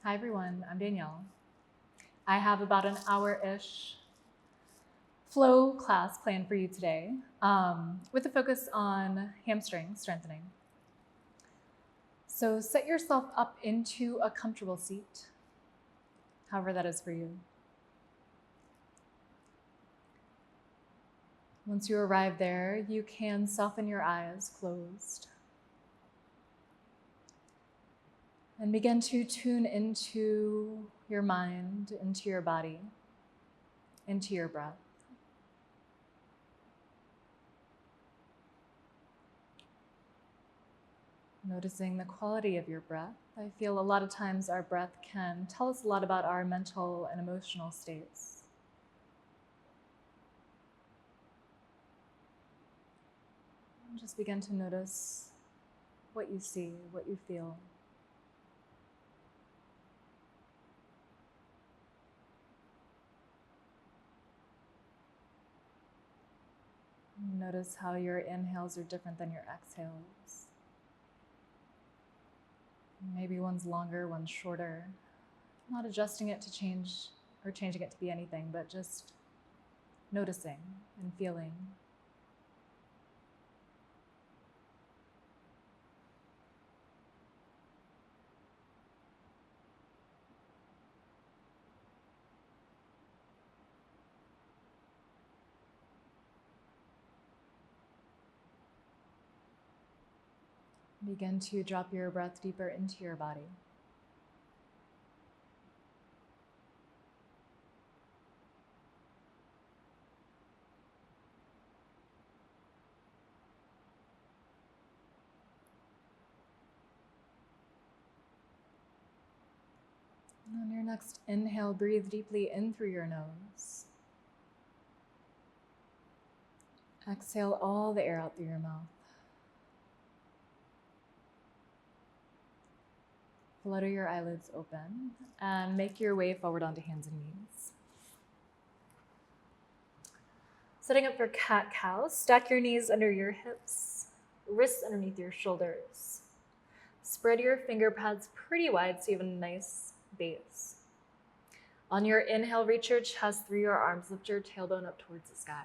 Hi everyone, I'm Danielle. I have about an hour-ish flow class planned for you today with a focus on hamstring strengthening. So set yourself up into a comfortable seat, however that is for you. Once you arrive there, you can soften your eyes closed and begin to tune into your mind, into your body, into your breath. Noticing the quality of your breath. I feel a lot of times our breath can tell us a lot about our mental and emotional states. And just begin to notice what you see, what you feel. Notice how your inhales are different than your exhales. Maybe one's longer, one's shorter. Not adjusting it to change or changing it to be anything, but just noticing and feeling. Begin to drop your breath deeper into your body. On your next inhale, breathe deeply in through your nose. Exhale all the air out through your mouth. Flutter your eyelids open and make your way forward onto hands and knees. Setting up for cat-cow, stack your knees under your hips, wrists underneath your shoulders. Spread your finger pads pretty wide so you have a nice base. On your inhale, reach your chest through your arms, lift your tailbone up towards the sky.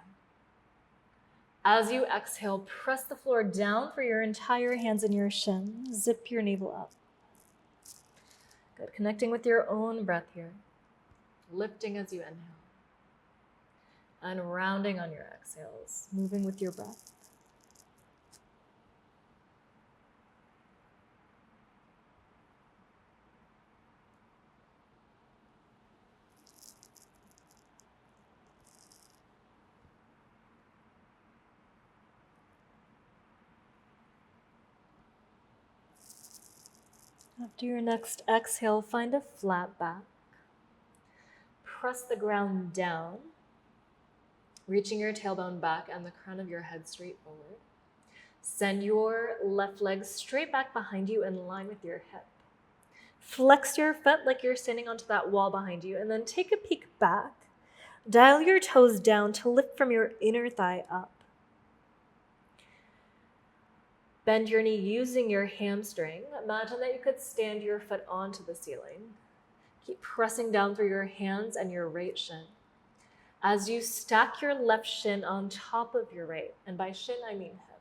As you exhale, press the floor down for your entire hands and your shins. Zip your navel up. Good, connecting with your own breath here. Lifting as you inhale. And rounding on your exhales, moving with your breath. After your next exhale, find a flat back. Press the ground down, reaching your tailbone back and the crown of your head straight forward. Send your left leg straight back behind you in line with your hip. Flex your foot like you're standing onto that wall behind you, and then take a peek back. Dial your toes down to lift from your inner thigh up. Bend your knee using your hamstring. Imagine that you could stand your foot onto the ceiling. Keep pressing down through your hands and your right shin. As you stack your left shin on top of your right, and by shin I mean hip,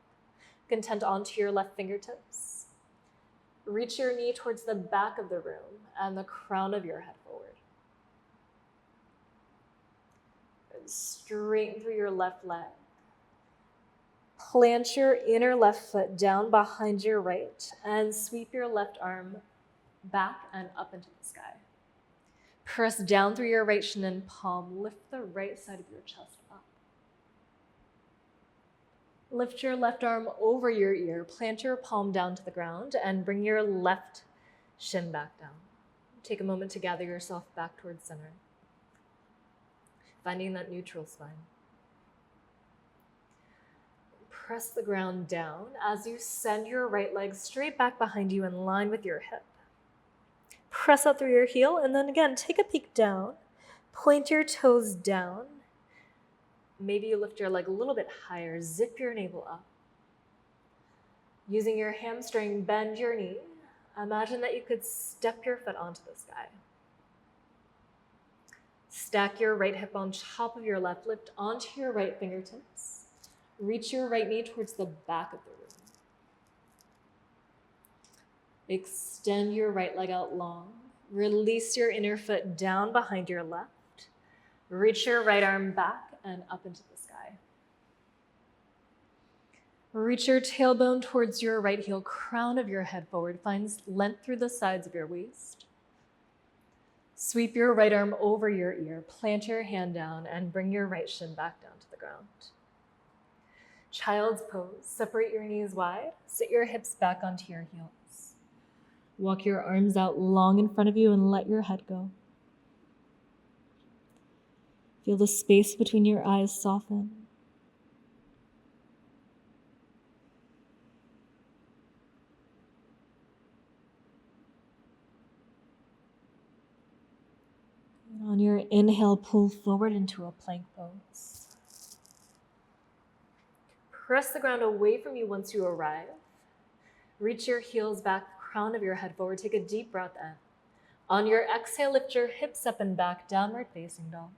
content onto your left fingertips. Reach your knee towards the back of the room and the crown of your head forward. Straighten through your left leg. Plant your inner left foot down behind your right and sweep your left arm back and up into the sky. Press down through your right shin and palm. Lift the right side of your chest up. Lift your left arm over your ear. Plant your palm down to the ground and bring your left shin back down. Take a moment to gather yourself back towards center, finding that neutral spine. Press the ground down as you send your right leg straight back behind you in line with your hip. Press out through your heel, and then again, take a peek down. Point your toes down. Maybe you lift your leg a little bit higher. Zip your navel up. Using your hamstring, bend your knee Imagine that you could step your foot onto the sky. Stack your right hip on top of your left, lift onto your right fingertips. Reach your right knee towards the back of the room. Extend your right leg out long. Release your inner foot down behind your left. Reach your right arm back and up into the sky. Reach your tailbone towards your right heel, crown of your head forward. Find length through the sides of your waist. Sweep your right arm over your ear, plant your hand down, and bring your right shin back down to the ground. Child's pose. Separate your knees wide. Sit your hips back onto your heels. Walk your arms out long in front of you and let your head go. Feel the space between your eyes soften. And on your inhale, pull forward into a plank pose. Press the ground away from you once you arrive. Reach your heels back, crown of your head forward. Take a deep breath in. On your exhale, lift your hips up and back, downward facing dog.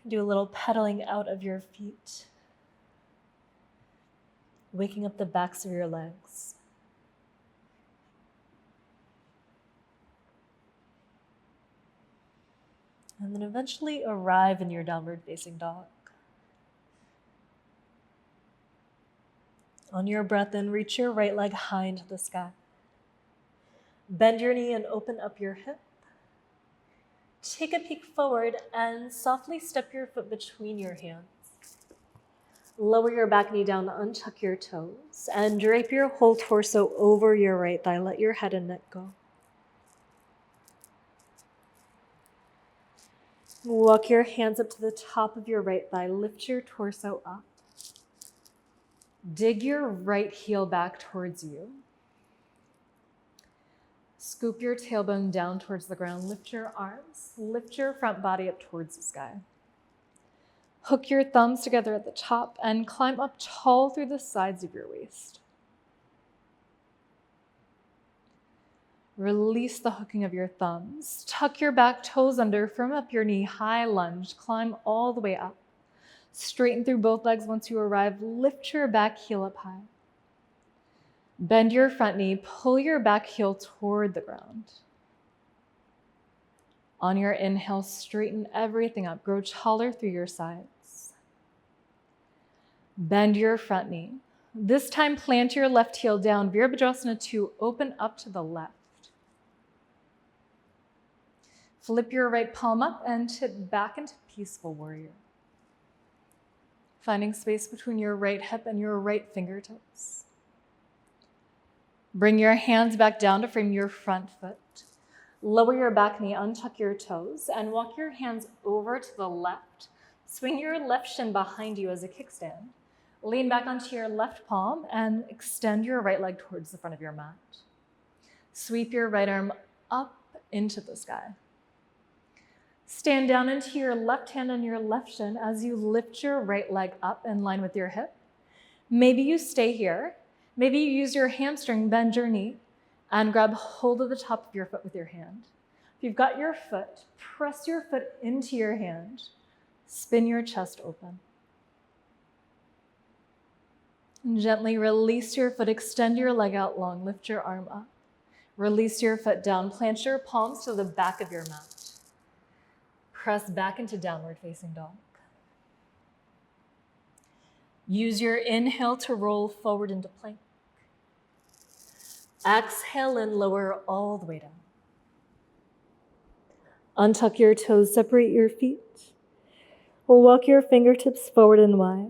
Do a little pedaling out of your feet, waking up the backs of your legs. And then eventually arrive in your downward facing dog. On your breath in, reach your right leg high into the sky. Bend your knee and open up your hip. Take a peek forward and softly step your foot between your hands. Lower your back knee down, untuck your toes, and drape your whole torso over your right thigh. Let your head and neck go. Walk your hands up to the top of your right thigh. Lift your torso up. Dig your right heel back towards you. Scoop your tailbone down towards the ground. Lift your arms. Lift your front body up towards the sky. Hook your thumbs together at the top and climb up tall through the sides of your waist. Release the hooking of your thumbs. Tuck your back toes under, firm up your knee, high lunge, climb all the way up. Straighten through both legs once you arrive. Lift your back heel up high. Bend your front knee, pull your back heel toward the ground. On your inhale, straighten everything up. Grow taller through your sides. Bend your front knee. This time, plant your left heel down. Virabhadrasana 2, open up to the left. Flip your right palm up and tip back into peaceful warrior. Finding space between your right hip and your right fingertips. Bring your hands back down to frame your front foot. Lower your back knee, untuck your toes, and walk your hands over to the left. Swing your left shin behind you as a kickstand. Lean back onto your left palm and extend your right leg towards the front of your mat. Sweep your right arm up into the sky. Stand down into your left hand on your left shin as you lift your right leg up in line with your hip. Maybe you stay here. Maybe you use your hamstring, bend your knee, and grab hold of the top of your foot with your hand. If you've got your foot, press your foot into your hand. Spin your chest open. And gently release your foot, extend your leg out long, lift your arm up. Release your foot down, plant your palms to the back of your mat. Press back into downward facing dog. Use your inhale to roll forward into plank. Exhale and lower all the way down. Untuck your toes, separate your feet. We'll walk your fingertips forward and wide.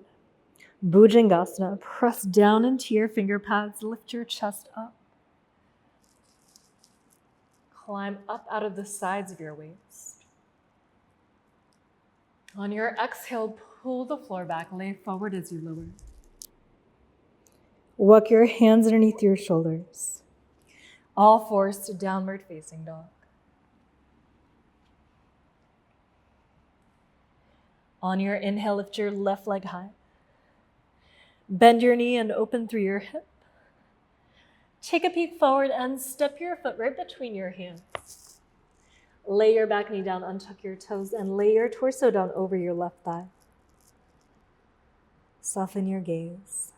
Bhujangasana, press down into your finger pads, lift your chest up. Climb up out of the sides of your waist. On your exhale, pull the floor back, lay forward as you lower. Walk your hands underneath your shoulders. All fours to downward facing dog. On your inhale, lift your left leg high. Bend your knee and open through your hip. Take a peek forward and step your foot right between your hands. Lay your back knee down, untuck your toes, and lay your torso down over your left thigh. Soften your gaze.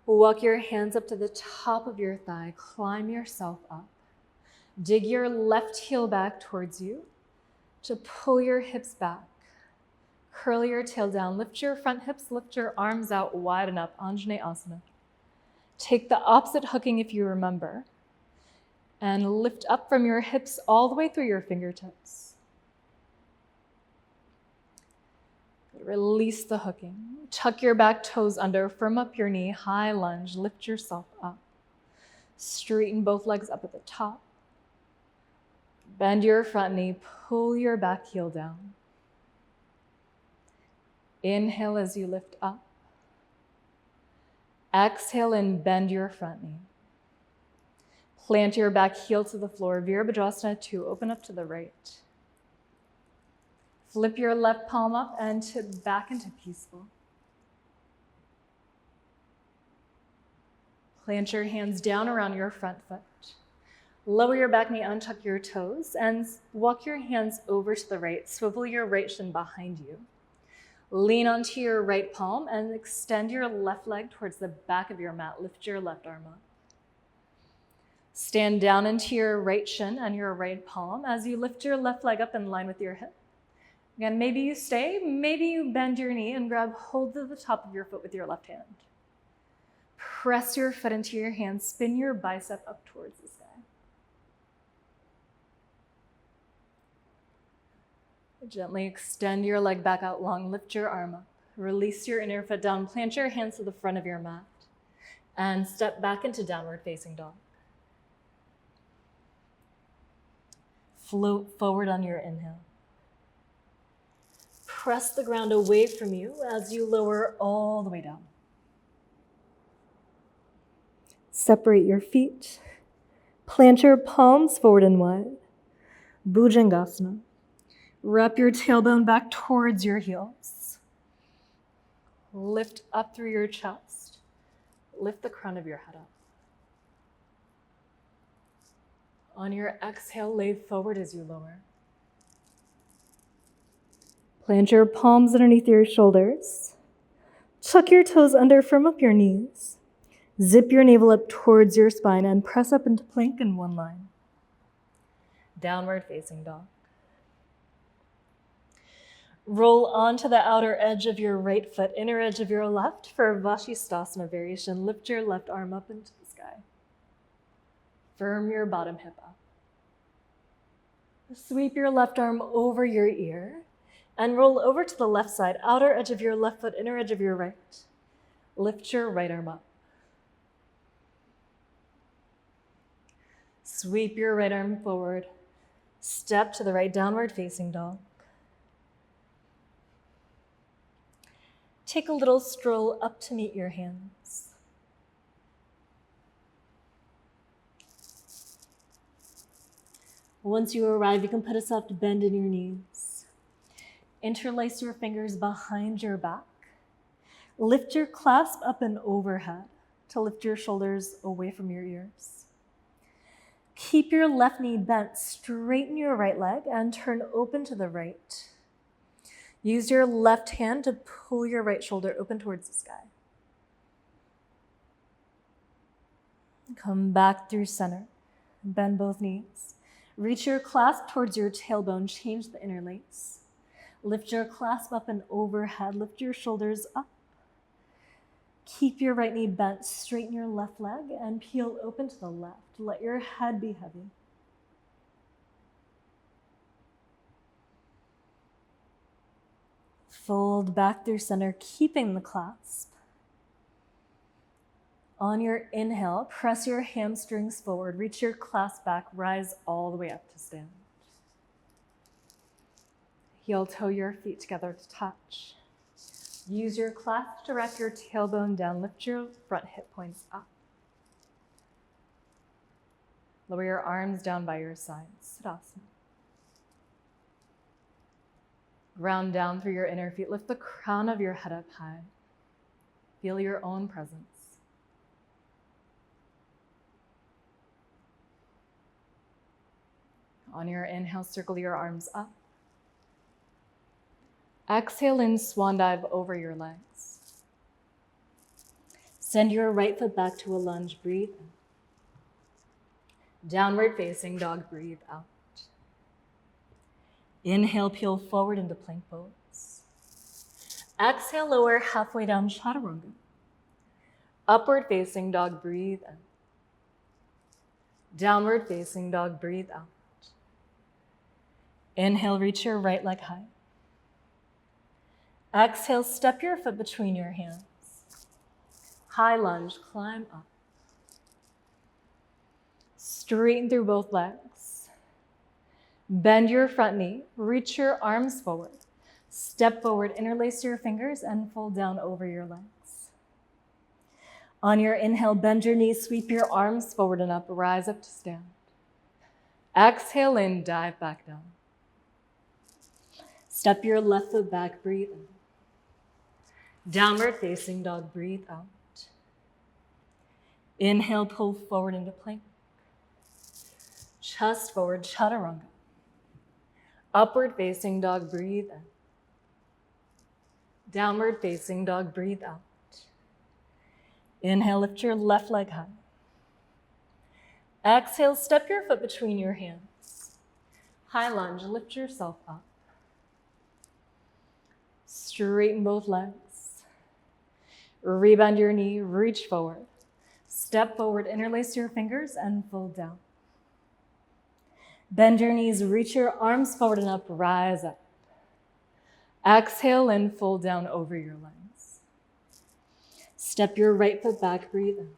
Walk your hands up to the top of your thigh. Climb yourself up. Dig your left heel back towards you to pull your hips back. Curl your tail down. Lift your front hips. Lift your arms out wide enough. Anjaneyasana. Take the opposite hooking if you remember. And lift up from your hips all the way through your fingertips. Release the hooking. Tuck your back toes under. Firm up your knee. High lunge. Lift yourself up. Straighten both legs up at the top. Bend your front knee. Pull your back heel down. Inhale as you lift up. Exhale and bend your front knee. Plant your back heel to the floor. Virabhadrasana 2. Open up to the right. Flip your left palm up and tip back into peaceful. Plant your hands down around your front foot. Lower your back knee, untuck your toes, and walk your hands over to the right. Swivel your right shin behind you. Lean onto your right palm and extend your left leg towards the back of your mat. Lift your left arm up. Stand down into your right shin and your right palm as you lift your left leg up in line with your hip. Again, maybe you stay, maybe you bend your knee and grab hold of the top of your foot with your left hand. Press your foot into your hand, spin your bicep up towards the sky. Gently extend your leg back out long, lift your arm up. Release your inner foot down, plant your hands to the front of your mat, and step back into downward facing dog. Float forward on your inhale. Press the ground away from you as you lower all the way down. Separate your feet. Plant your palms forward and wide. Bhujangasana. Wrap your tailbone back towards your heels. Lift up through your chest. Lift the crown of your head up. On your exhale, lay forward as you lower. Plant your palms underneath your shoulders. Tuck your toes under, firm up your knees. Zip your navel up towards your spine and press up into plank in one line. Downward facing dog. Roll onto the outer edge of your right foot, inner edge of your left for Vashisthasana variation. Lift your left arm up into the sky. Firm your bottom hip up. Sweep your left arm over your ear and roll over to the left side, outer edge of your left foot, inner edge of your right. Lift your right arm up. Sweep your right arm forward. Step to the right, downward facing dog. Take a little stroll up to meet your hands. Once you arrive, you can put a soft bend in your knees. Interlace your fingers behind your back. Lift your clasp up and overhead to lift your shoulders away from your ears. Keep your left knee bent, straighten your right leg, and turn open to the right. Use your left hand to pull your right shoulder open towards the sky. Come back through center. Bend both knees. Reach your clasp towards your tailbone. Change the interlace. Lift your clasp up and overhead. Lift your shoulders up. Keep your right knee bent. Straighten your left leg and peel open to the left. Let your head be heavy. Fold back through center, keeping the clasp. On your inhale, press your hamstrings forward, reach your clasp back, rise all the way up to stand. Heel toe your feet together to touch. Use your clasp to wrap your tailbone down, lift your front hip points up. Lower your arms down by your sides, Siddhasana. Ground down through your inner feet. Lift the crown of your head up high. Feel your own presence. On your inhale, circle your arms up. Exhale in swan dive over your legs. Send your right foot back to a lunge, breathe in. Downward facing dog, breathe out. Inhale, peel forward into plank pose. Exhale, lower halfway down, chaturanga. Upward facing dog, breathe in. Downward facing dog, breathe out. Inhale, reach your right leg high. Exhale, step your foot between your hands. High lunge, climb up. Straighten through both legs. Bend your front knee, reach your arms forward. Step forward, interlace your fingers and fold down over your legs. On your inhale, bend your knees, sweep your arms forward and up, rise up to stand. Exhale in, dive back down. Step your left foot back, breathe in. Downward facing dog, breathe out. Inhale, pull forward into plank. Chest forward, chaturanga. Upward facing dog, breathe in. Downward facing dog, breathe out. Inhale, lift your left leg high. Exhale, step your foot between your hands. High lunge, lift yourself up. Straighten both legs. Rebend your knee, reach forward. Step forward, interlace your fingers and fold down. Bend your knees, reach your arms forward and up, rise up. Exhale and fold down over your legs. Step your right foot back, breathe in.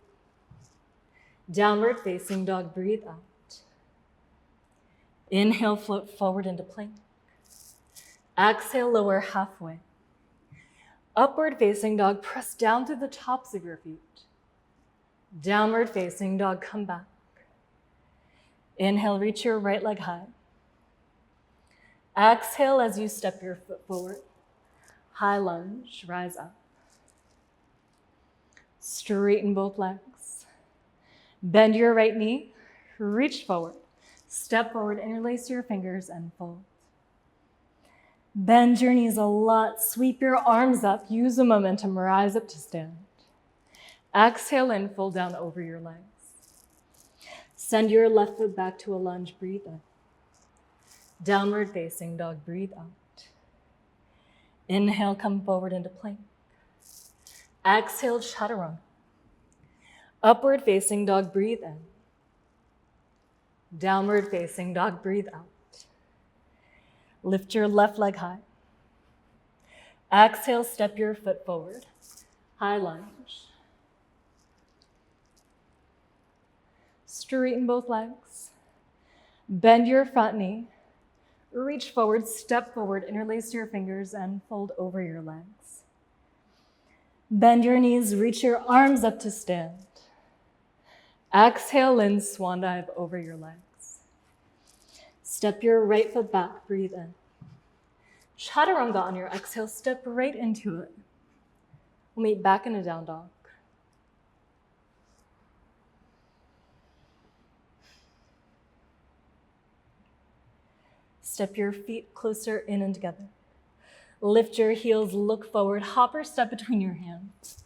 Downward facing dog, breathe out. Inhale, float forward into plank. Exhale, lower halfway. Upward facing dog, press down through the tops of your feet. Downward facing dog, come back. Inhale, reach your right leg high. Exhale as you step your foot forward. High lunge, rise up. Straighten both legs. Bend your right knee, reach forward. Step forward, interlace your fingers and fold. Bend your knees a lot, sweep your arms up, use the momentum, rise up to stand. Exhale and fold down over your legs. Send your left foot back to a lunge, breathe in. Downward facing dog, breathe out. Inhale, come forward into plank. Exhale, chaturanga. Upward facing dog, breathe in. Downward facing dog, breathe out. Lift your left leg high. Exhale, step your foot forward. High lunge. Straighten both legs. Bend your front knee. Reach forward, step forward, interlace your fingers and fold over your legs. Bend your knees, reach your arms up to stand. Exhale in, swan dive over your legs. Step your right foot back, breathe in. Chaturanga on your exhale, step right into it. We'll meet back in a down dog. Step your feet closer in and together. Lift your heels, look forward, hop or step between your hands.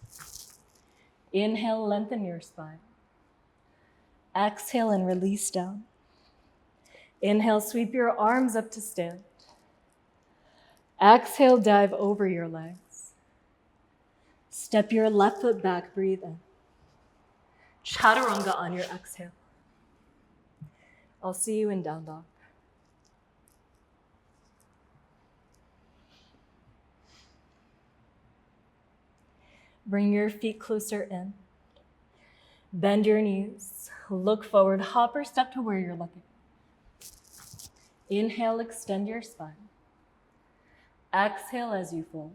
Inhale, lengthen your spine. Exhale and release down. Inhale, sweep your arms up to stand. Exhale, dive over your legs. Step your left foot back, breathe in. Chaturanga on your exhale. I'll see you in down dog. Bring your feet closer in. Bend your knees. Look forward, hop or step to where you're looking. Inhale, extend your spine. Exhale as you fold.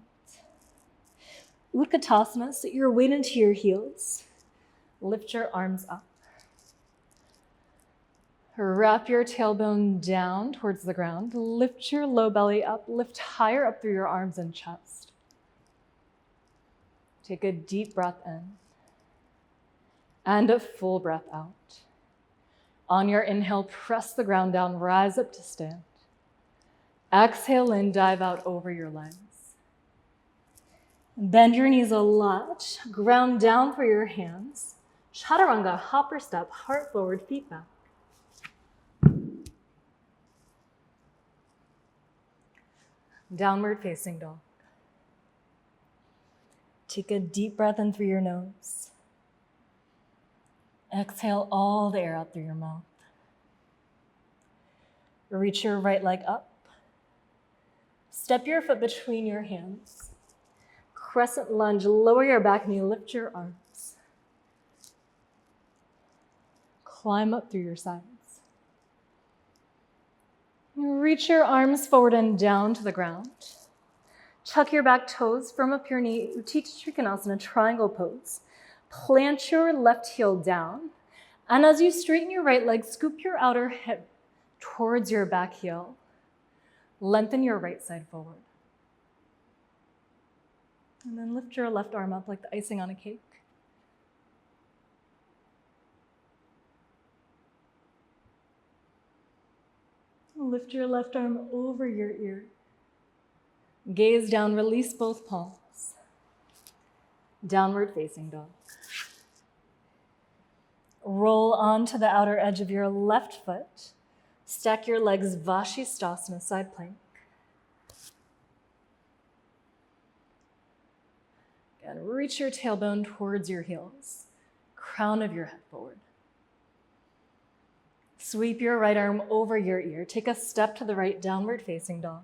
Utkatasana, sit your weight into your heels. Lift your arms up. Wrap your tailbone down towards the ground. Lift your low belly up. Lift higher up through your arms and chest. Take a deep breath in and a full breath out. On your inhale, press the ground down, rise up to stand. Exhale in, dive out over your legs. Bend your knees a lot, ground down through your hands. Chaturanga, hopper step, heart forward, feet back. Downward facing dog. Take a deep breath in through your nose. Exhale all the air out through your mouth. Reach your right leg up. Step your foot between your hands. Crescent lunge, lower your back knee, lift your arms. Climb up through your sides. Reach your arms forward and down to the ground. Tuck your back toes, firm up your knee, Utthita Trikonasana, triangle pose. Plant your left heel down. And as you straighten your right leg, scoop your outer hip towards your back heel. Lengthen your right side forward. And then lift your left arm up like the icing on a cake. Lift your left arm over your ear. Gaze down, release both palms. Downward facing dog. Roll onto the outer edge of your left foot. Stack your legs, Vashisthasana, side plank. Again, reach your tailbone towards your heels. Crown of your head forward. Sweep your right arm over your ear. Take a step to the right, downward facing dog.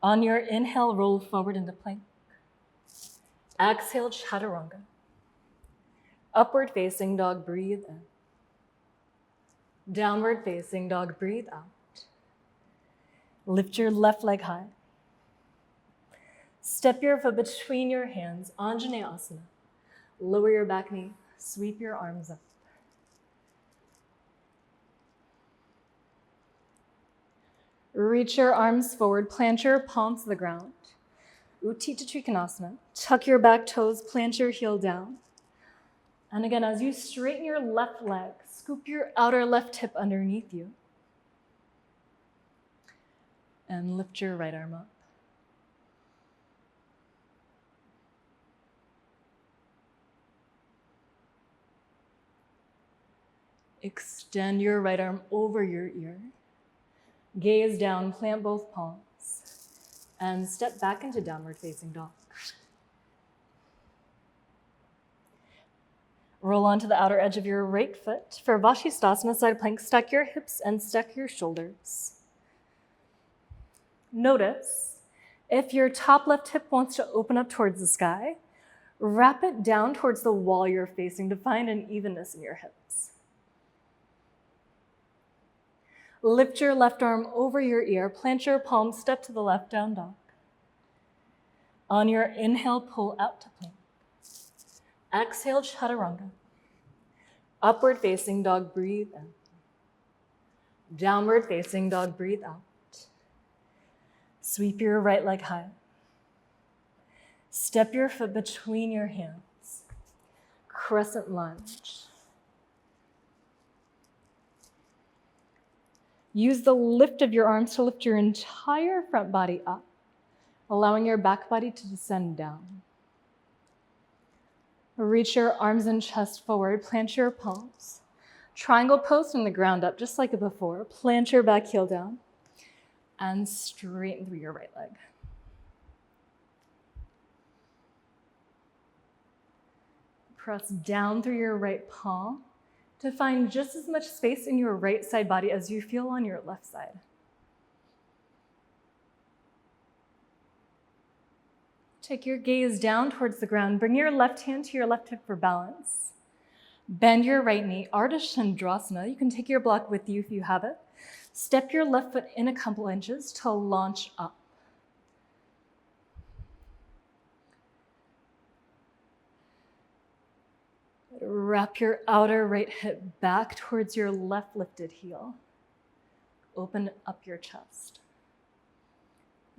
On your inhale, roll forward into plank. Exhale, chaturanga. Upward facing dog, breathe in. Downward facing dog, breathe out. Lift your left leg high. Step your foot between your hands, Anjaneyasana. Lower your back knee, sweep your arms up. Reach your arms forward, plant your palms to the ground. Utthita Trikonasana. Tuck your back toes, plant your heel down. And again, as you straighten your left leg, scoop your outer left hip underneath you. And lift your right arm up. Extend your right arm over your ear. Gaze down, plant both palms. And step back into downward facing dog. Roll onto the outer edge of your right foot. For Vashisthasana, side plank, stack your hips and stack your shoulders. Notice, if your top left hip wants to open up towards the sky, wrap it down towards the wall you're facing to find an evenness in your hips. Lift your left arm over your ear, plant your palms, step to the left, down dog. On your inhale, pull out to plank. Exhale, chaturanga. Upward facing dog, breathe in. Downward facing dog, breathe out. Sweep your right leg high. Step your foot between your hands. Crescent lunge. Use the lift of your arms to lift your entire front body up, allowing your back body to descend down. Reach your arms and chest forward, plant your palms. Triangle pose from the ground up, just like before. Plant your back heel down and straighten through your right leg. Press down through your right palm to find just as much space in your right side body as you feel on your left side. Take your gaze down towards the ground. Bring your left hand to your left hip for balance. Bend your right knee, Ardha Chandrasana. You can take your block with you if you have it. Step your left foot in a couple inches to launch up. Wrap your outer right hip back towards your left lifted heel. Open up your chest.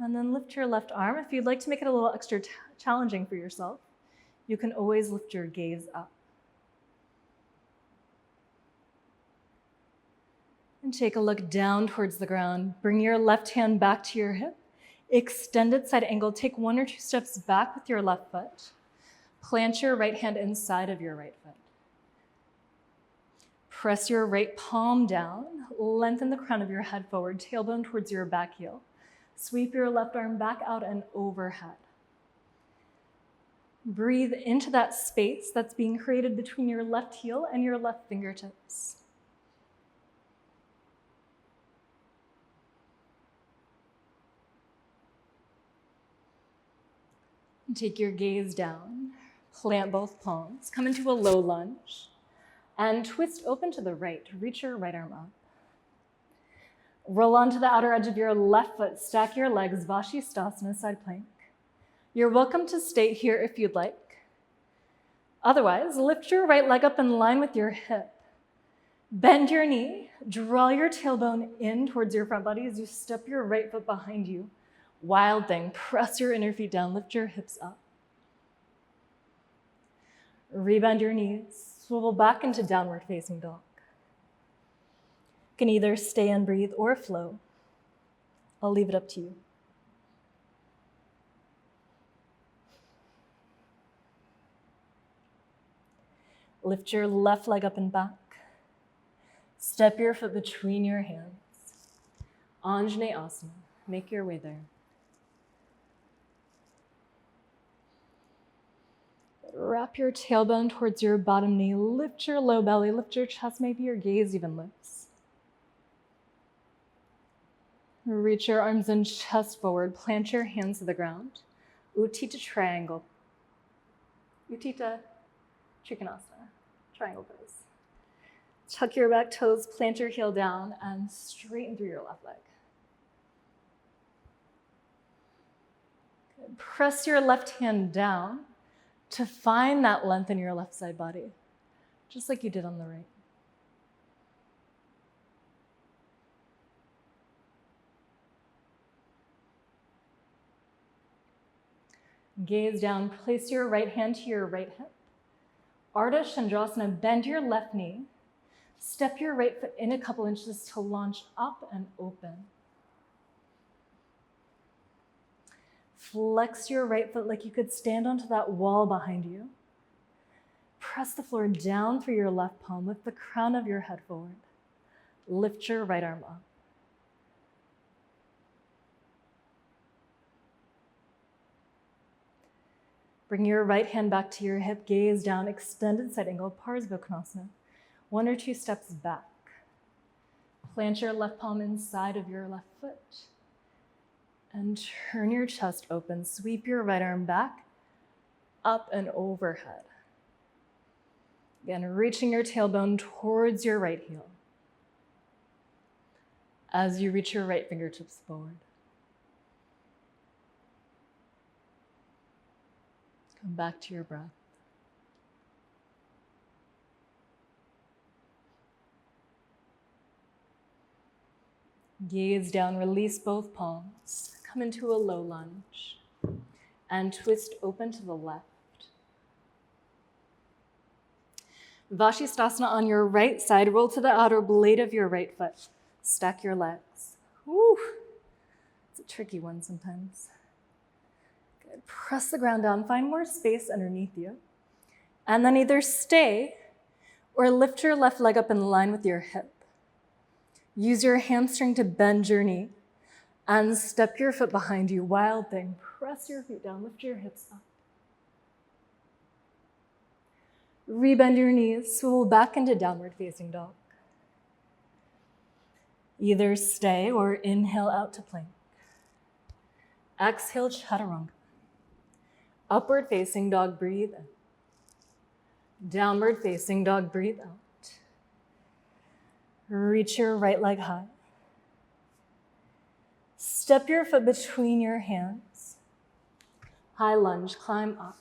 And then lift your left arm. If you'd like to make it a little extra challenging for yourself, you can always lift your gaze up. And take a look down towards the ground. Bring your left hand back to your hip. Extended side angle. Take 1 or 2 steps back with your left foot. Plant your right hand inside of your right foot. Press your right palm down. Lengthen the crown of your head forward. Tailbone towards your back heel. Sweep your left arm back out and overhead. Breathe into that space that's being created between your left heel and your left fingertips. Take your gaze down, plant both palms, come into a low lunge, and twist open to the right. Reach your right arm up. Roll onto the outer edge of your left foot, stack your legs, Vinyasa, side plank. You're welcome to stay here if you'd like. Otherwise, lift your right leg up in line with your hip. Bend your knee, draw your tailbone in towards your front body as you step your right foot behind you. Wild thing, press your inner feet down, lift your hips up. Rebend your knees, swivel back into downward facing dog. You can either stay and breathe or flow. I'll leave it up to you. Lift your left leg up and back. Step your foot between your hands. Anjaneyasana, make your way there. Wrap your tailbone towards your bottom knee. Lift your low belly, lift your chest, maybe your gaze even lifts. Reach your arms and chest forward. Plant your hands to the ground. Utthita triangle. Utthita Trikonasana. Triangle pose. Tuck your back toes, plant your heel down, and straighten through your left leg. Good. Press your left hand down to find that length in your left side body, just like you did on the right. Gaze down, place your right hand to your right hip. Ardha Chandrasana, bend your left knee. Step your right foot in a couple inches to launch up and open. Flex your right foot like you could stand onto that wall behind you. Press the floor down through your left palm. Lift the crown of your head forward. Lift your right arm up. Bring your right hand back to your hip, gaze down, extended side angle, Parsva Konasana. 1 or 2 steps back. Plant your left palm inside of your left foot. And turn your chest open. Sweep your right arm back, up and overhead. Again, reaching your tailbone towards your right heel. As you reach your right fingertips forward. Come back to your breath. Gaze down, release both palms. Come into a low lunge and twist open to the left. Vashisthasana on your right side. Roll to the outer blade of your right foot. Stack your legs. Woo! It's a tricky one sometimes. Good. Press the ground down. Find more space underneath you. And then either stay or lift your left leg up in line with your hip. Use your hamstring to bend your knee and step your foot behind you. Wild thing. Press your feet down. Lift your hips up. Rebend your knees. Swivel back into downward facing dog. Either stay or inhale out to plank. Exhale, chaturanga. Upward facing dog, breathe in. Downward facing dog, breathe out. Reach your right leg high. Step your foot between your hands. High lunge, climb up.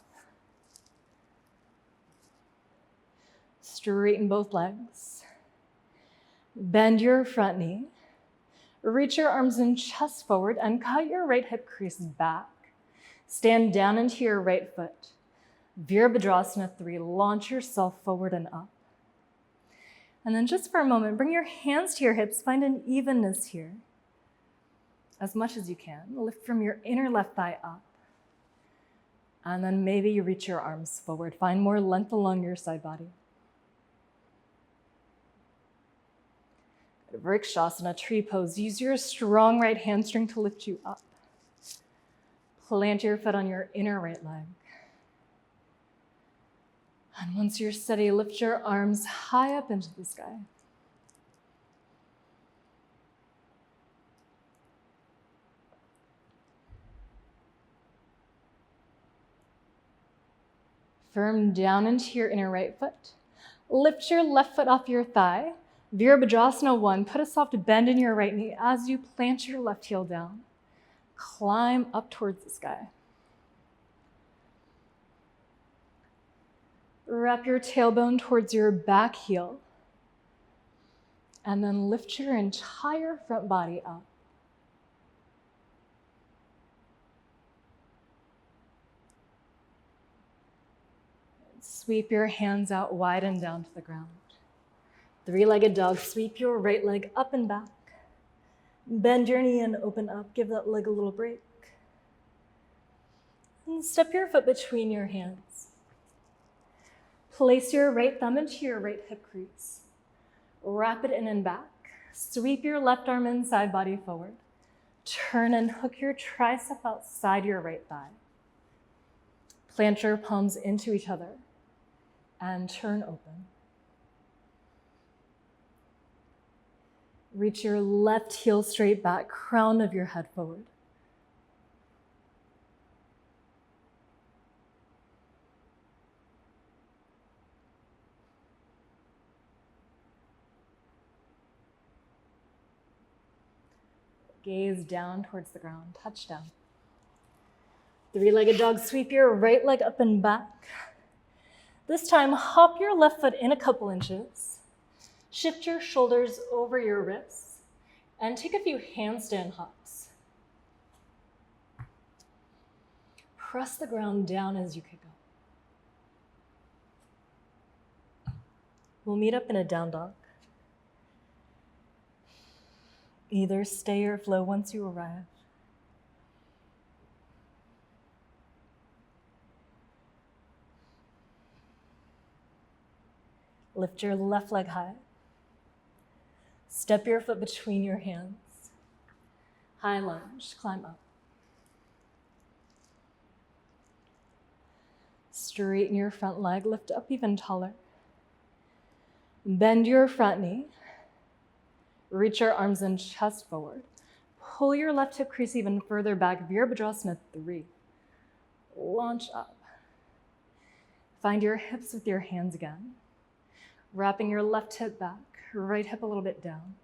Straighten both legs. Bend your front knee. Reach your arms and chest forward and cut your right hip crease back. Stand down into your right foot. Virabhadrasana 3, launch yourself forward and up. And then just for a moment, bring your hands to your hips, find an evenness here. As much as you can, lift from your inner left thigh up. And then maybe you reach your arms forward, find more length along your side body. Vrikshasana, tree pose. Use your strong right hamstring to lift you up. Plant your foot on your inner right leg. And once you're steady, lift your arms high up into the sky. Firm down into your inner right foot. Lift your left foot off your thigh. Virabhadrasana 1, put a soft bend in your right knee as you plant your left heel down. Climb up towards the sky. Wrap your tailbone towards your back heel. And then lift your entire front body up. Sweep your hands out wide and down to the ground. Three-legged dog, sweep your right leg up and back. Bend your knee and open up. Give that leg a little break. And step your foot between your hands. Place your right thumb into your right hip crease. Wrap it in and back. Sweep your left arm inside, body forward. Turn and hook your tricep outside your right thigh. Plant your palms into each other and turn open. Reach your left heel straight back, crown of your head forward. Gaze down towards the ground, touch down. Three-legged dog, sweep your right leg up and back. This time, hop your left foot in a couple inches. Shift your shoulders over your wrists and take a few handstand hops. Press the ground down as you kick up. We'll meet up in a down dog. Either stay or flow once you arrive. Lift your left leg high. Step your foot between your hands. High lunge, climb up. Straighten your front leg, lift up even taller. Bend your front knee. Reach your arms and chest forward. Pull your left hip crease even further back. Virabhadrasana 3. Launch up. Find your hips with your hands again. Wrapping your left hip back, right hip a little bit down.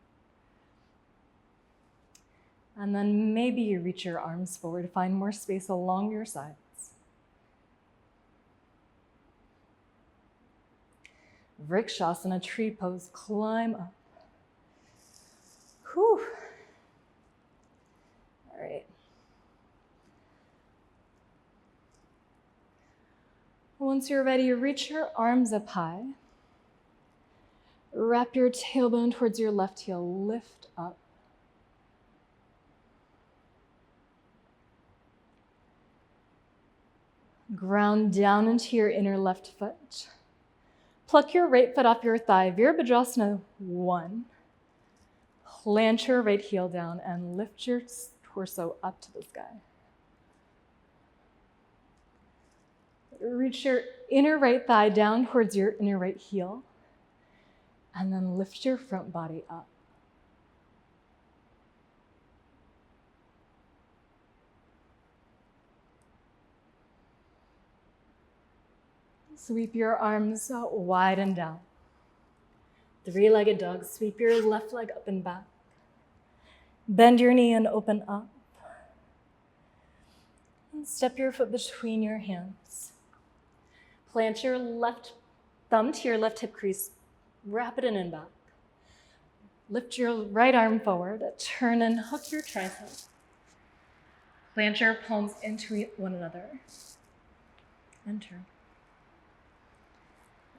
And then maybe you reach your arms forward, find more space along your sides. Vrikshasana, tree pose, climb up. Whew. All right. Once you're ready, reach your arms up high. Wrap your tailbone towards your left heel, lift up. Ground down into your inner left foot. Pluck your right foot off your thigh, Virabhadrasana 1. Plant your right heel down and lift your torso up to the sky. Reach your inner right thigh down towards your inner right heel. And then lift your front body up. Sweep your arms out wide and down. Three-legged dog, sweep your left leg up and back. Bend your knee and open up. And step your foot between your hands. Plant your left thumb to your left hip crease. Wrap it in and back. Lift your right arm forward, turn and hook your tricep. Plant your palms into one another. And turn.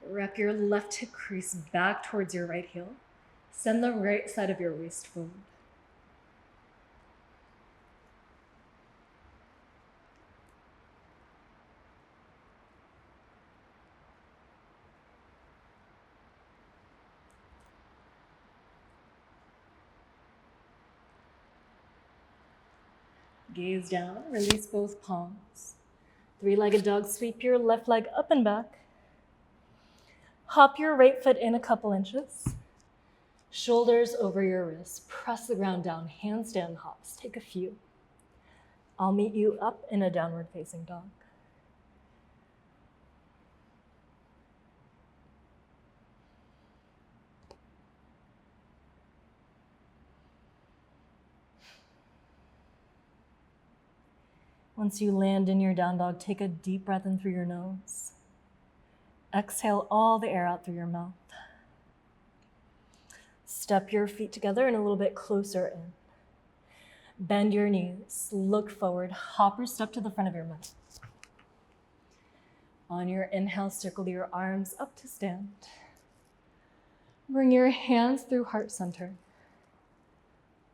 Wrap your left hip crease back towards your right heel. Send the right side of your waist forward. Gaze down, release both palms. Three-legged dog, sweep your left leg up and back. Hop your right foot in a couple inches. Shoulders over your wrists. Press the ground down, handstand hops. Take a few. I'll meet you up in a downward facing dog. Once you land in your down dog, take a deep breath in through your nose. Exhale all the air out through your mouth. Step your feet together and a little bit closer in. Bend your knees, look forward, hop or step to the front of your mat. On your inhale, circle your arms up to stand. Bring your hands through heart center.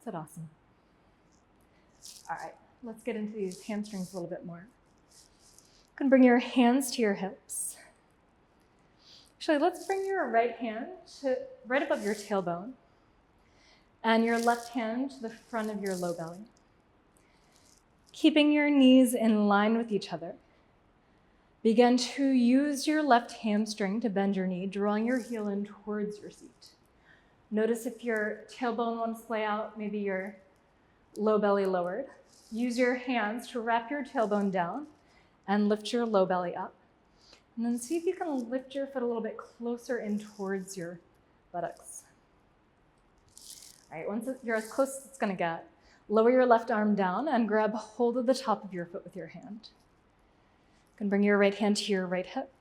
Tadasana. All right, let's get into these hamstrings a little bit more. You can bring your hands to your hips. Actually, let's bring your right hand to right above your tailbone and your left hand to the front of your low belly. Keeping your knees in line with each other. Begin to use your left hamstring to bend your knee, drawing your heel in towards your seat. Notice if your tailbone wants to play out, maybe your low belly lowered. Use your hands to wrap your tailbone down and lift your low belly up. And then see if you can lift your foot a little bit closer in towards your buttocks. All right, once you're as close as it's gonna get, lower your left arm down and grab hold of the top of your foot with your hand. You can bring your right hand to your right hip.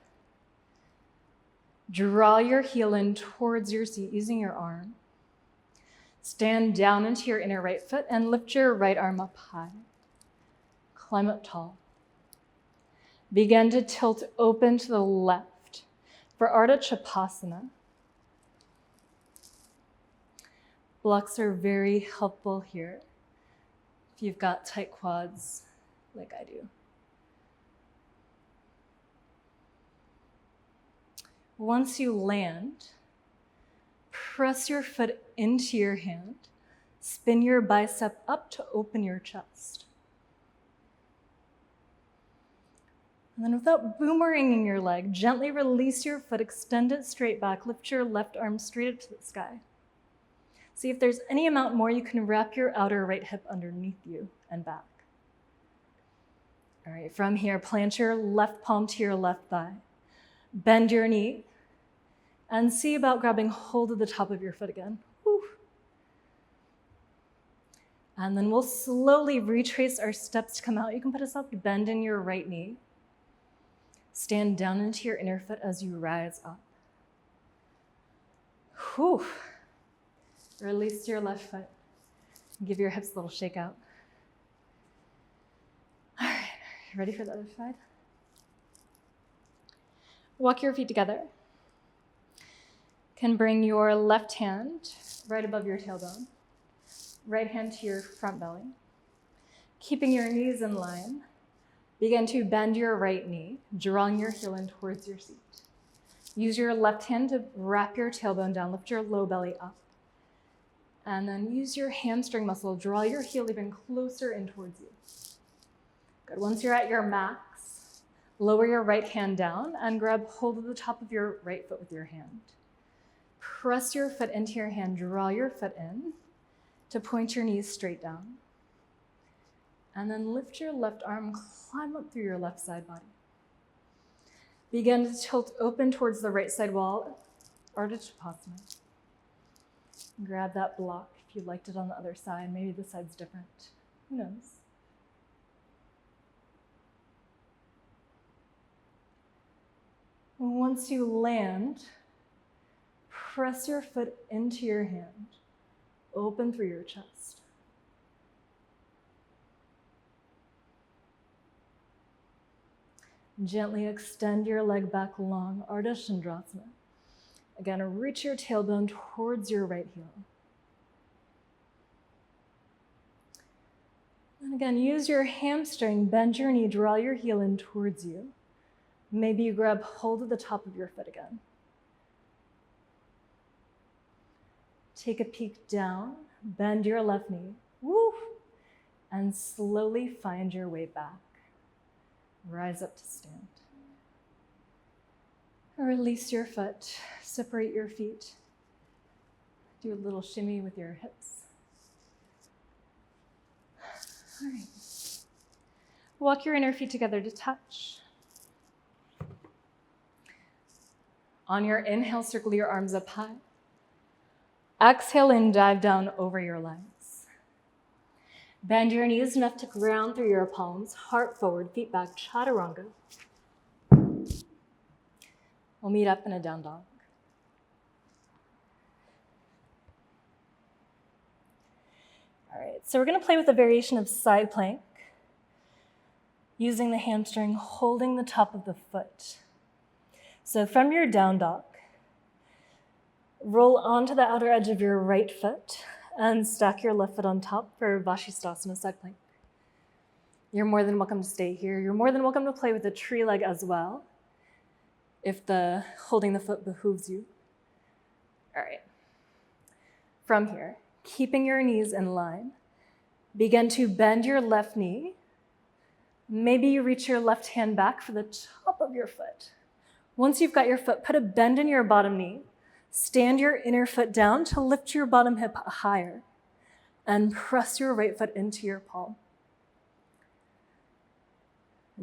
Draw your heel in towards your seat using your arm. Stand down into your inner right foot and lift your right arm up high. Climb up tall. Begin to tilt open to the left for Ardha Chapasana. Blocks are very helpful here if you've got tight quads like I do. Once you land, press your foot into your hand. Spin your bicep up to open your chest. And then without boomeranging your leg, gently release your foot, extend it straight back, lift your left arm straight up to the sky. See if there's any amount more, you can wrap your outer right hip underneath you and back. All right, from here, plant your left palm to your left thigh. Bend your knee and see about grabbing hold of the top of your foot again. Whew. And then we'll slowly retrace our steps to come out. You can put a soft bend in your right knee. Stand down into your inner foot as you rise up. Whew. Release your left foot. Give your hips a little shake out. All right, ready for the other side? Walk your feet together. Can bring your left hand right above your tailbone. Right hand to your front belly. Keeping your knees in line. Begin to bend your right knee, drawing your heel in towards your seat. Use your left hand to wrap your tailbone down, lift your low belly up. And then use your hamstring muscle, draw your heel even closer in towards you. Good, once you're at your max, lower your right hand down and grab hold of the top of your right foot with your hand. Press your foot into your hand, draw your foot in to point your knees straight down. And then lift your left arm, climb up through your left side body. Begin to tilt open towards the right side wall, Ardha Chapasana. Grab that block if you liked it on the other side. Maybe the side's different. Who knows? Once you land, press your foot into your hand. Open through your chest. Gently extend your leg back long, Ardha Chandrasana. Again, reach your tailbone towards your right heel. And again, use your hamstring, bend your knee, draw your heel in towards you. Maybe you grab hold of the top of your foot again. Take a peek down, bend your left knee, woo, and slowly find your way back. Rise up to stand. Release your foot, separate your feet. Do a little shimmy with your hips. All right. Walk your inner feet together to touch. On your inhale, circle your arms up high. Exhale in, dive down over your legs. Bend your knees enough to ground through your palms, heart forward, feet back, chaturanga. We'll meet up in a down dog. All right, so we're gonna play with a variation of side plank, using the hamstring, holding the top of the foot. So from your down dog, roll onto the outer edge of your right foot and stack your left foot on top for Vashisthasana side plank. You're more than welcome to stay here. You're more than welcome to play with the tree leg as well, if the holding the foot behooves you. All right. From here, keeping your knees in line, begin to bend your left knee. Maybe you reach your left hand back for the top of your foot. Once you've got your foot, put a bend in your bottom knee. Stand your inner foot down to lift your bottom hip higher and press your right foot into your palm.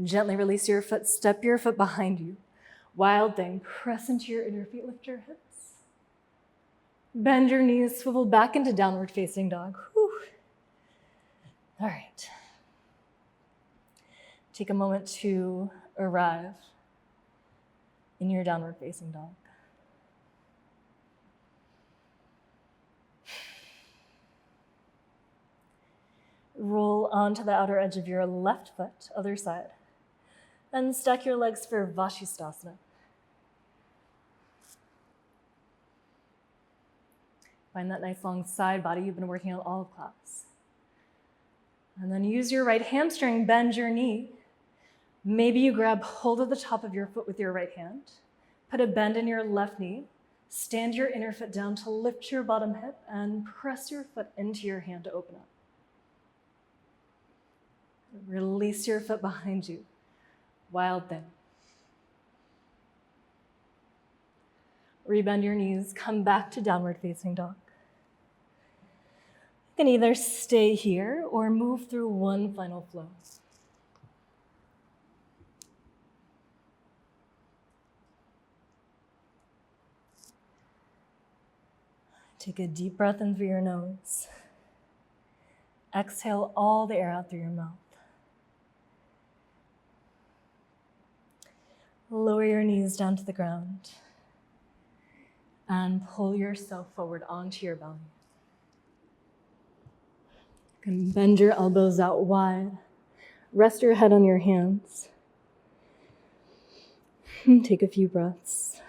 Gently release your foot, step your foot behind you. Wild thing, press into your inner feet, lift your hips. Bend your knees, swivel back into downward facing dog. Whew. All right. Take a moment to arrive in your downward facing dog. Roll onto the outer edge of your left foot, other side, and stack your legs for Vashisthasana. Find that nice long side body you've been working on all of class. And then use your right hamstring, bend your knee. Maybe you grab hold of the top of your foot with your right hand. Put a bend in your left knee. Stand your inner foot down to lift your bottom hip and press your foot into your hand to open up. Release your foot behind you. Wild thing. Rebend your knees, come back to downward facing dog. You can either stay here or move through one final flow. Take a deep breath in through your nose. Exhale all the air out through your mouth. Lower your knees down to the ground and pull yourself forward onto your belly. You can bend your elbows out wide. Rest your head on your hands. Take a few breaths.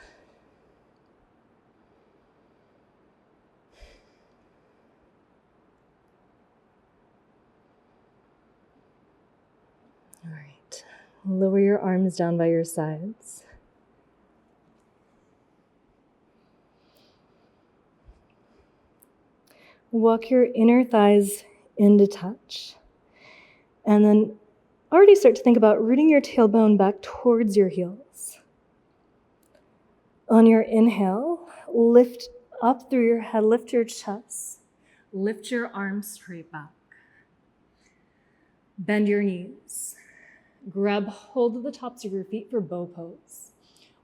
All right. Lower your arms down by your sides. Walk your inner thighs into touch. And then already start to think about rooting your tailbone back towards your heels. On your inhale, lift up through your head, lift your chest, lift your arms straight back. Bend your knees. Grab hold of the tops of your feet for bow pose.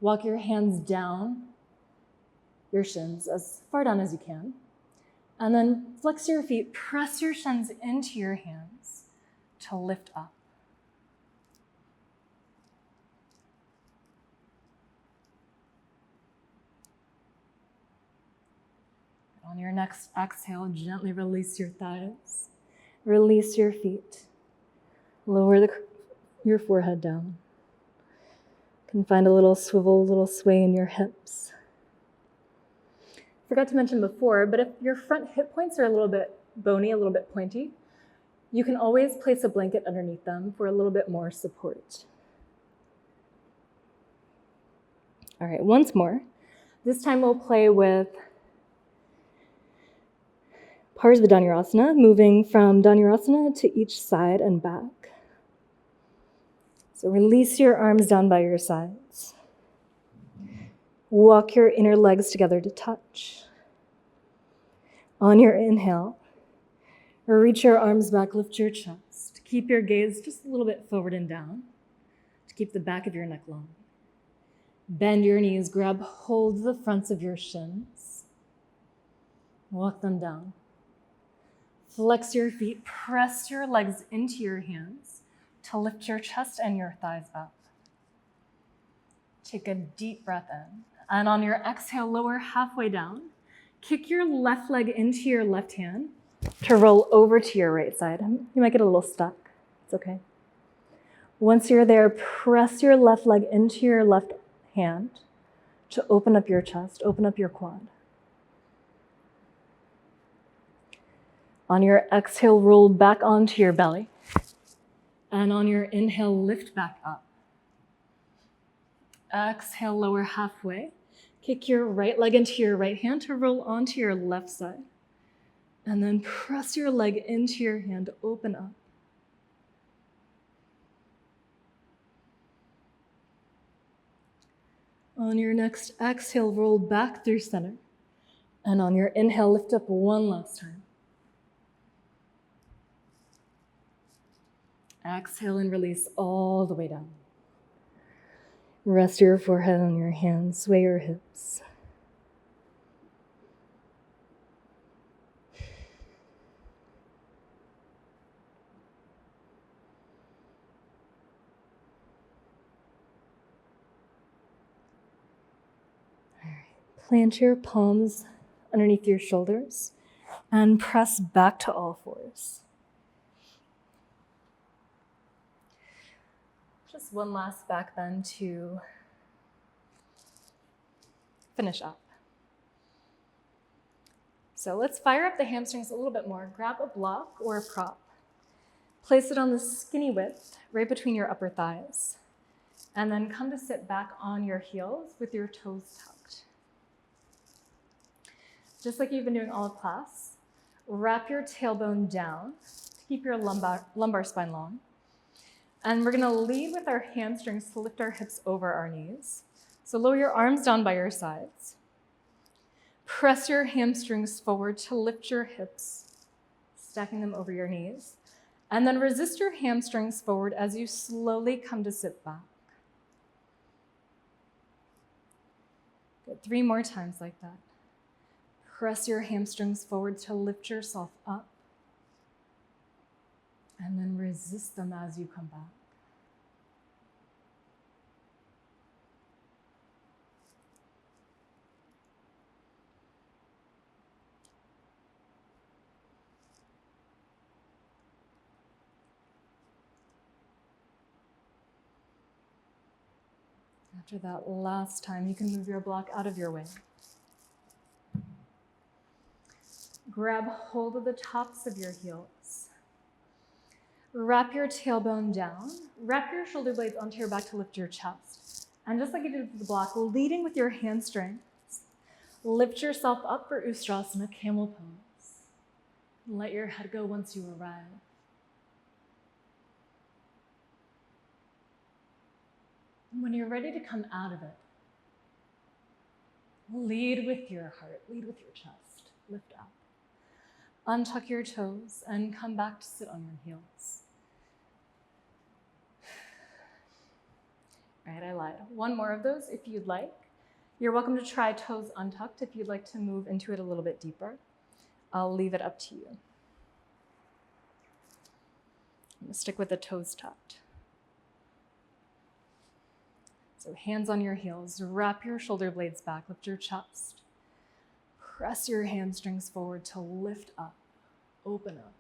Walk your hands down your shins as far down as you can. And then flex your feet, press your shins into your hands to lift up. On On your next exhale, gently release your thighs. Release your feet. Lower your forehead down. You can find a little swivel, a little sway in your hips. Forgot to mention before, but if your front hip points are a little bit bony, a little bit pointy, you can always place a blanket underneath them for a little bit more support. All right, once more. This time we'll play with parts of the Dhanurasana, moving from Dhanurasana to each side and back. So release your arms down by your sides. Walk your inner legs together to touch. On your inhale, reach your arms back, lift your chest. Keep your gaze just a little bit forward and down to keep the back of your neck long. Bend your knees, grab hold of the fronts of your shins. Walk them down. Flex your feet, press your legs into your hands to lift your chest and your thighs up. Take a deep breath in. And on your exhale, lower halfway down. Kick your left leg into your left hand to roll over to your right side. You might get a little stuck. It's okay. Once you're there, press your left leg into your left hand to open up your chest, open up your quad. On your exhale, roll back onto your belly. And on your inhale, lift back up. Exhale, lower halfway. Kick your right leg into your right hand to roll onto your left side. And then press your leg into your hand, open up. On your next exhale, roll back through center. And on your inhale, lift up one last time. Exhale and release all the way down. Rest your forehead on your hands, sway your hips. All right. Plant your palms underneath your shoulders and press back to all fours. Just one last back bend to finish up. So let's fire up the hamstrings a little bit more. Grab a block or a prop. Place it on the skinny width right between your upper thighs. And then come to sit back on your heels with your toes tucked. Just like you've been doing all of class, wrap your tailbone down to keep your lumbar spine long. And we're gonna lead with our hamstrings to lift our hips over our knees. So lower your arms down by your sides. Press your hamstrings forward to lift your hips, stacking them over your knees. And then resist your hamstrings forward as you slowly come to sit back. Good, 3 more times like that. Press your hamstrings forward to lift yourself up. And then resist them as you come back. After that last time, you can move your block out of your way. Grab hold of the tops of your heels. Wrap your tailbone down. Wrap your shoulder blades onto your back to lift your chest. And just like you did with the block, leading with your hamstrings, lift yourself up for Ustrasana, camel pose. Let your head go once you arrive. When you're ready to come out of it, lead with your heart, lead with your chest, lift up. Untuck your toes and come back to sit on your heels. All right, I lied. 1 more of those if you'd like. You're welcome to try toes untucked if you'd like to move into it a little bit deeper. I'll leave it up to you. I'm gonna stick with the toes tucked. So hands on your heels, wrap your shoulder blades back, lift your chest. press your hamstrings forward to lift up, open up.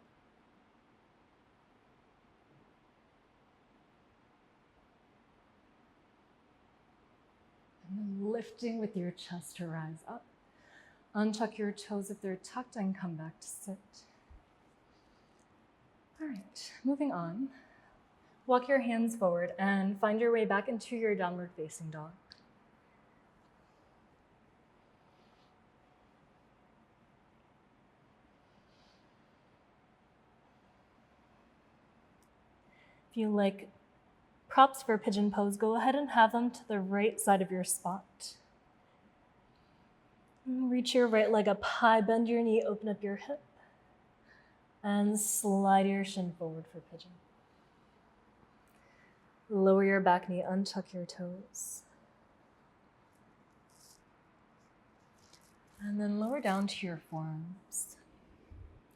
And then lifting with your chest to rise up. Untuck your toes if they're tucked and come back to sit. All right, moving on. Walk your hands forward and find your way back into your downward facing dog. If you like props for pigeon pose, go ahead and have them to the right side of your spot. Reach your right leg up high, bend your knee, open up your hip, and slide your shin forward for pigeon. Lower your back knee, untuck your toes. And then lower down to your forearms.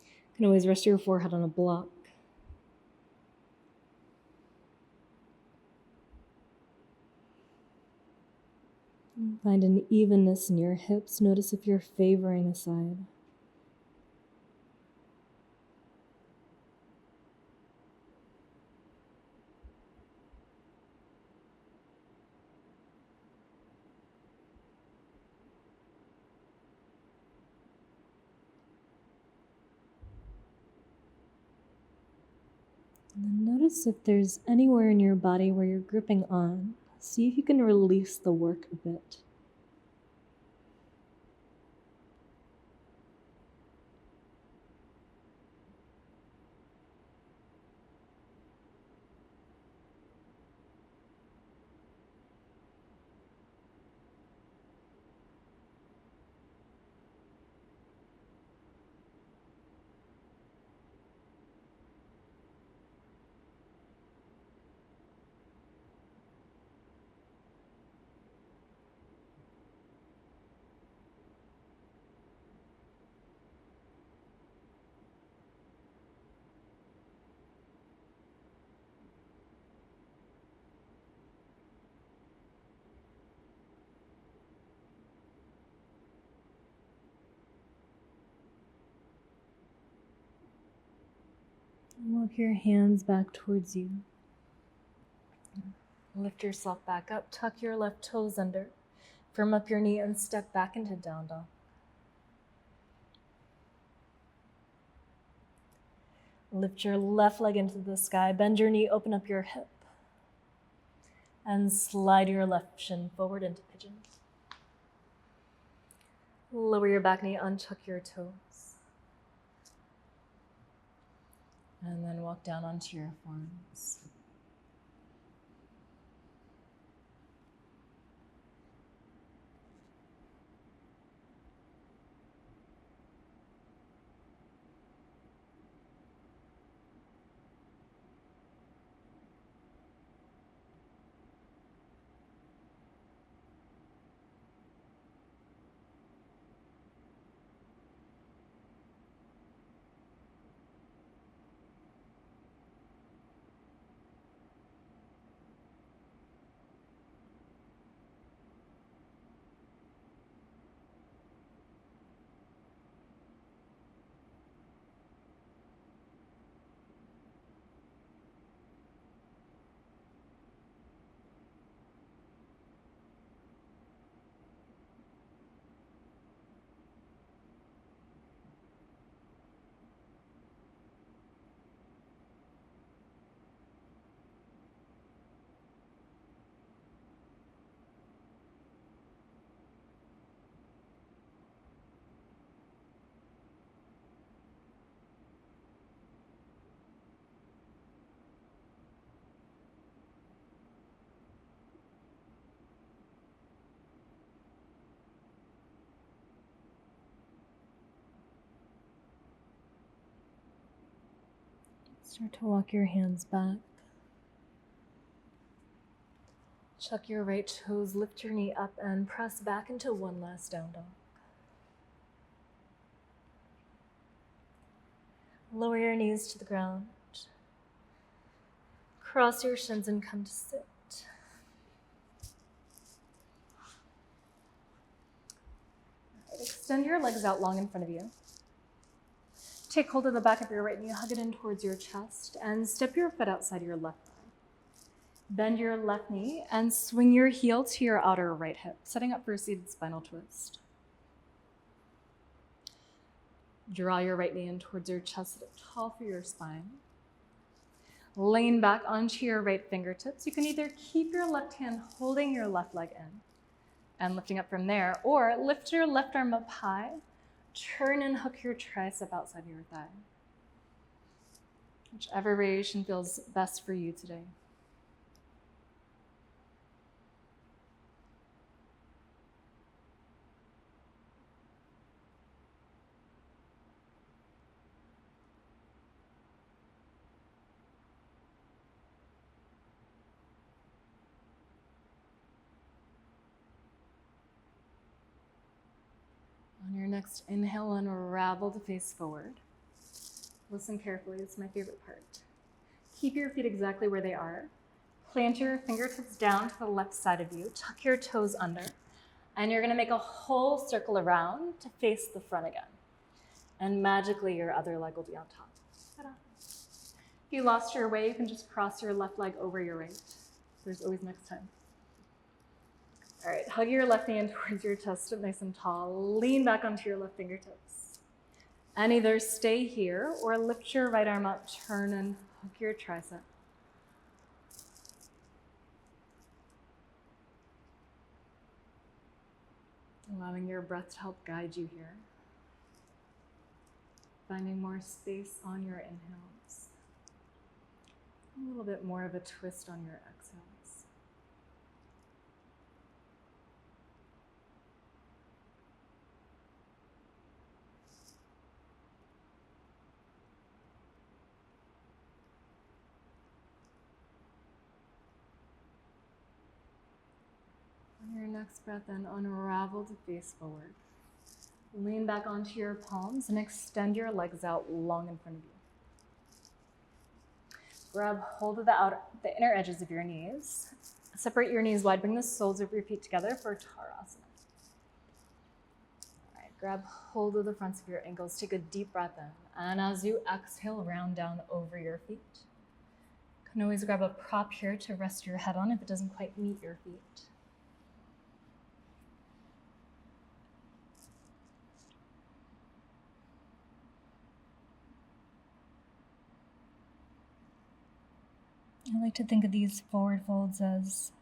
You can always rest your forehead on a block. Find an evenness in your hips. Notice if you're favoring a side. And then notice if there's anywhere in your body where you're gripping on. See if you can release the work a bit. Walk your hands back towards you. Lift yourself back up, tuck your left toes under, firm up your knee and step back into down dog. Lift your left leg into the sky, bend your knee, open up your hip, and slide your left shin forward into pigeon. Lower your back knee, untuck your toes. And then walk down onto your forearms. Start to walk your hands back. Chuck your right toes, lift your knee up, and press back into one last down dog. Lower your knees to the ground. Cross your shins and come to sit. extend your legs out long in front of you. Take hold of the back of your right knee, hug it in towards your chest, and step your foot outside your left thigh. Bend your left knee and swing your heel to your outer right hip, setting up for a seated spinal twist. Draw your right knee in towards your chest, sit up tall for your spine. Lean back onto your right fingertips. You can either keep your left hand holding your left leg in and lifting up from there, or lift your left arm up high, turn and hook your tricep outside your thigh. Whichever variation feels best for you today. On your next inhale, unravel to face forward. Listen carefully, it's my favorite part. Keep your feet exactly where they are. Plant your fingertips down to the left side of you. Tuck your toes under. And you're gonna make a whole circle around to face the front again. And magically, your other leg will be on top. Ta-da. If you lost your way, you can just cross your left leg over your right. There's always next time. All right, hug your left knee in towards your chest, sit nice and tall. Lean back onto your left fingertips. And either stay here or lift your right arm up, turn and hook your tricep. Allowing your breath to help guide you here. Finding more space on your inhales. A little bit more of a twist on your exhales. On your next breath, then unravel to face forward. Lean back onto your palms and extend your legs out long in front of you. Grab hold of the inner edges of your knees. Separate your knees wide, bring the soles of your feet together for Tarasana. All right, grab hold of the fronts of your ankles, take a deep breath in, and as you exhale, round down over your feet. You can always grab a prop here to rest your head on if it doesn't quite meet your feet. I like to think of these forward folds as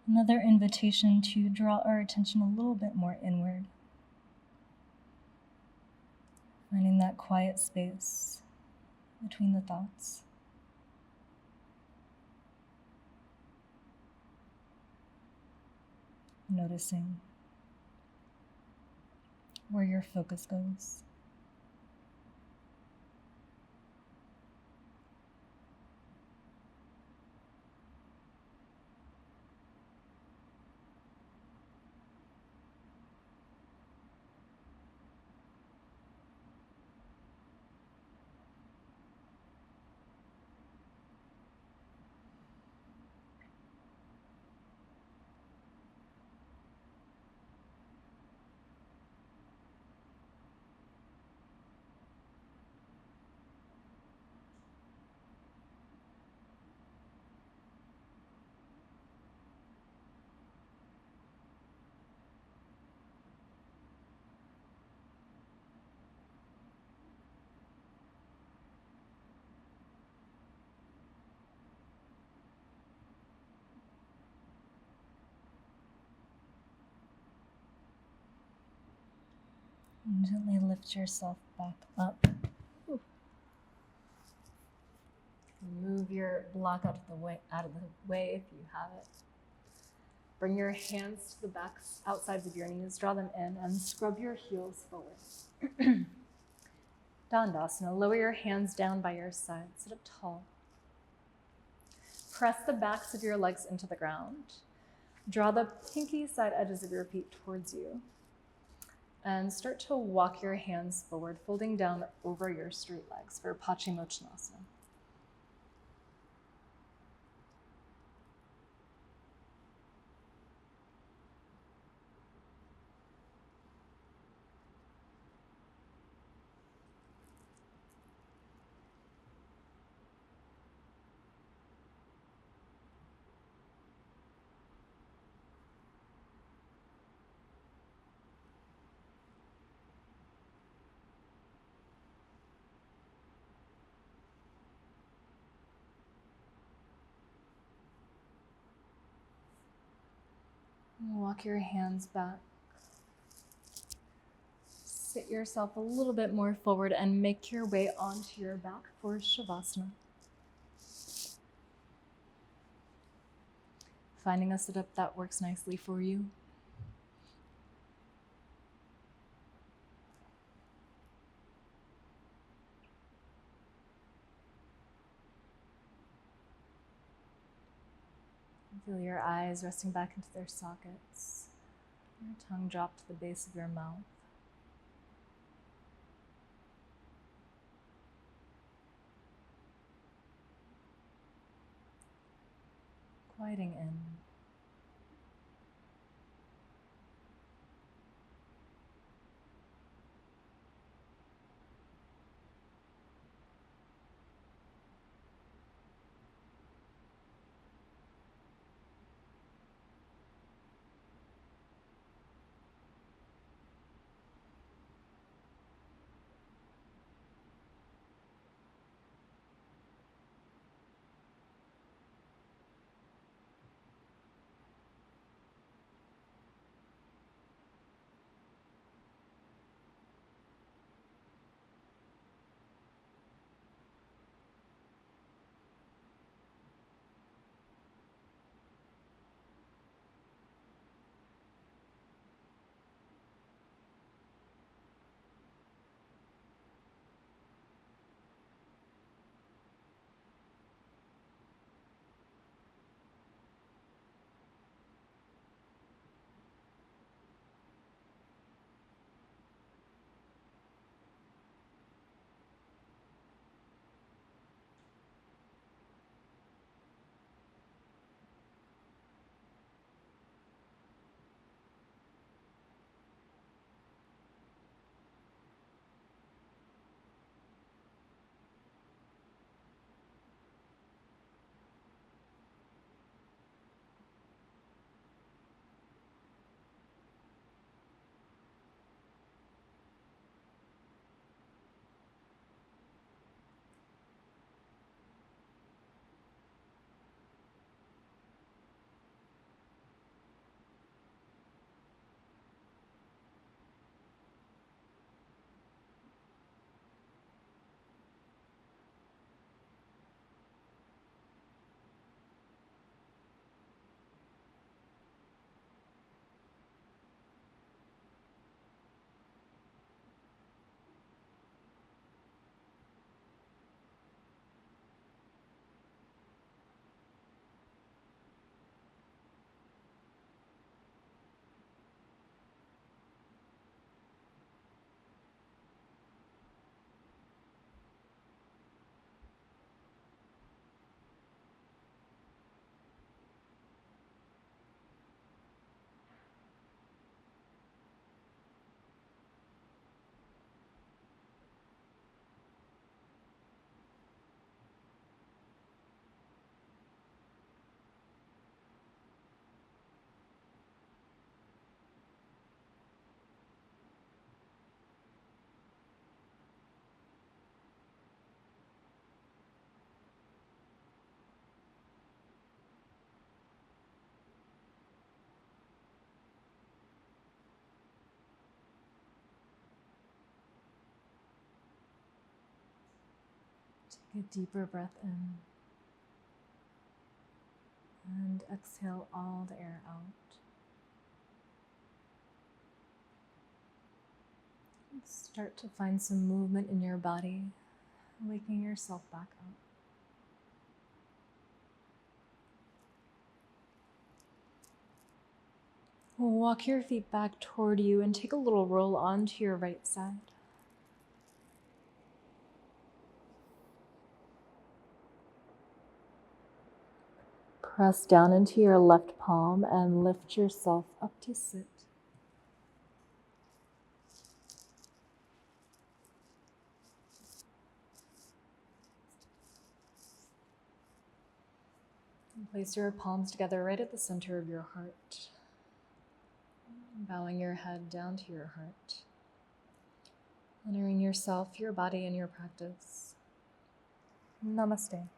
another invitation to draw our attention a little bit more inward. Finding that quiet space between the thoughts. Noticing where your focus goes. And gently lift yourself back up. Ooh. Move your block out of the way if you have it. Bring your hands to the backs, outsides of your knees, draw them in, and scrub your heels forward. Dandasana, lower your hands down by your side, sit up tall. Press the backs of your legs into the ground. Draw the pinky side edges of your feet towards you. And start to walk your hands forward, folding down over your straight legs for Paschimottanasana. Walk your hands back. Sit yourself a little bit more forward and make your way onto your back for Shavasana. Finding a setup that works nicely for you. Feel your eyes resting back into their sockets. Your tongue drop to the base of your mouth. Quieting in. Take a deeper breath in and exhale all the air out. Start to find some movement in your body, waking yourself back up. Walk your feet back toward you and take a little roll onto your right side. Press down into your left palm and lift yourself up to sit. Place your palms together right at the center of your heart, bowing your head down to your heart, honoring yourself, your body, and your practice. Namaste.